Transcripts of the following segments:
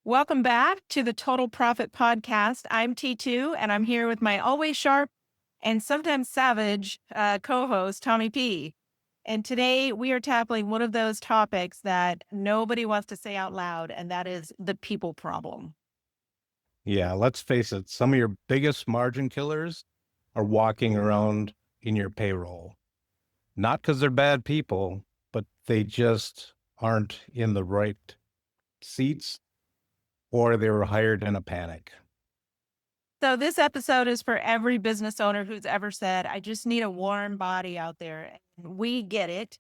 Welcome back to the Total Profit Podcast. I'm T2, and I'm here with my always sharp and sometimes savage co host, Tommy P. And today we are tackling one of those topics that nobody wants to say out loud, and that is the people problem. Yeah, let's face it, some of your biggest margin killers are walking around in your payroll. Not because they're bad people, but they just aren't in the right seats or they were hired in a panic. So, this episode is for every business owner who's ever said, I just need a warm body out there. And we get it.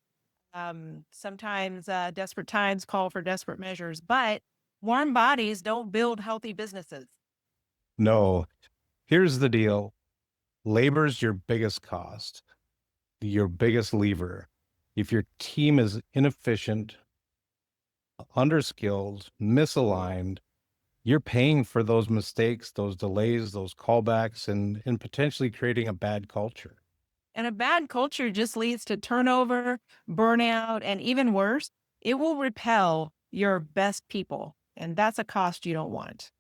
Sometimes desperate times call for desperate measures, but warm bodies don't build healthy businesses. No, here's the deal. Labor's your biggest cost, your biggest lever. If your team is inefficient, underskilled, misaligned, you're paying for those mistakes, those delays, those callbacks, and potentially creating a bad culture. And a bad culture just leads to turnover, burnout, and even worse, it will repel your best people. And that's a cost you don't want.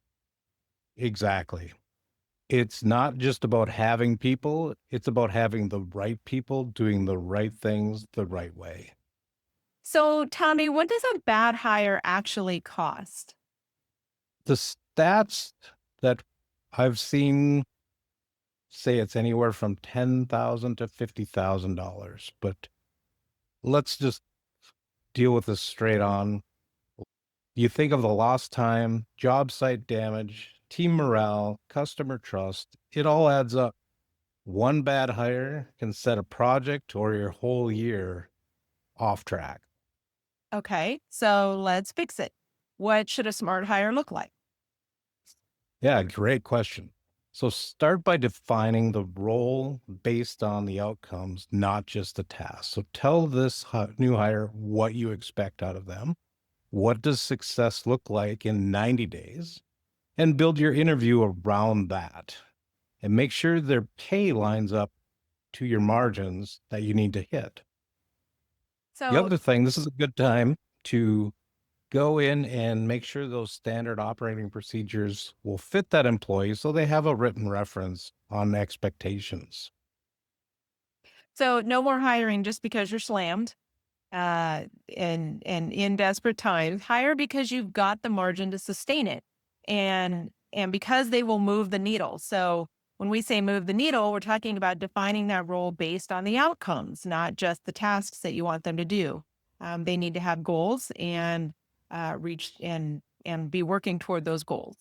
Exactly. It's not just about having people, it's about having the right people doing the right things the right way. So, Tommy, what does a bad hire actually cost? The stats that I've seen say it's anywhere from $10,000 to $50,000, but let's just deal with this straight on. You think of the lost time, job site damage, team morale, customer trust, it all adds up. One bad hire can set a project or your whole year off track. Okay, so let's fix it. What should a smart hire look like? Yeah, great question. So start by defining the role based on the outcomes, not just the task. So tell this new hire what you expect out of them. What does success look like in 90 days? And build your interview around that. And make sure their pay lines up to your margins that you need to hit. The So, other thing, this is a good time to go in and make sure those standard operating procedures will fit that employee so they have a written reference on expectations. so no more hiring just because you're slammed. And in desperate times, hire because you've got the margin to sustain it, and because they will move the needle. So when we say move the needle, we're talking about defining that role based on the outcomes, not just the tasks that you want them to do. They need to have goals and reach and be working toward those goals.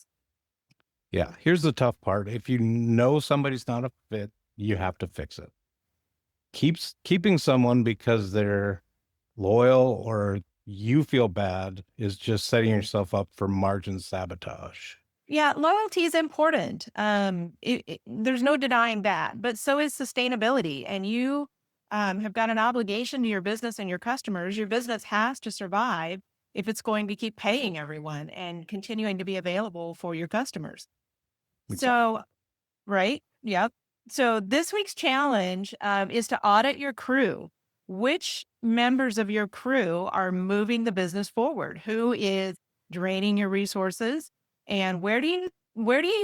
Yeah, here's the tough part. If you know somebody's not a fit, you have to fix it. Keeping someone because they're loyal or you feel bad is just setting yourself up for margin sabotage. Yeah, loyalty is important. There's no denying that, but so is sustainability. And you have got an obligation to your business and your customers. Your business has to survive if it's going to keep paying everyone and continuing to be available for your customers. Exactly. So, right? Yep. So, this week's challenge is to audit your crew. Which members of your crew are moving the business forward? Who is draining your resources? And where do you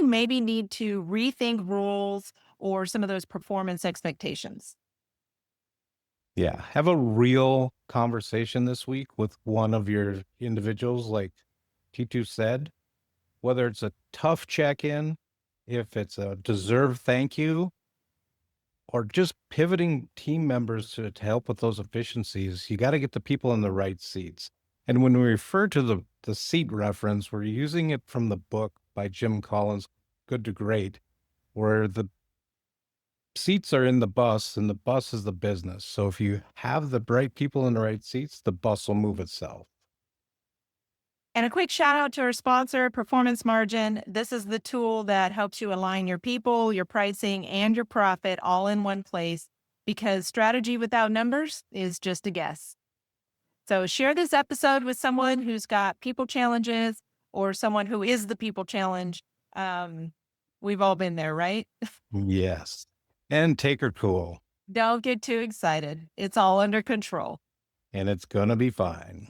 maybe need to rethink rules or some of those performance expectations? Yeah, have a real conversation this week with one of your individuals, like T2 said, whether it's a tough check in, if it's a deserved thank you, or just pivoting team members to help with those efficiencies, you got to get the people in the right seats. And when we refer to the seat reference, we're using it from the book by Jim Collins, Good to Great, where the seats are in the bus and the bus is the business. So if you have the right people in the right seats, the bus will move itself. And a quick shout out to our sponsor, Performance Margin. This is the tool that helps you align your people, your pricing, and your profit all in one place because strategy without numbers is just a guess. So share this episode with someone who's got people challenges or someone who is the people challenge. Um, we've all been there, right? Yes. And take her cool, Don't get too excited. It's all under control. and it's going to be fine.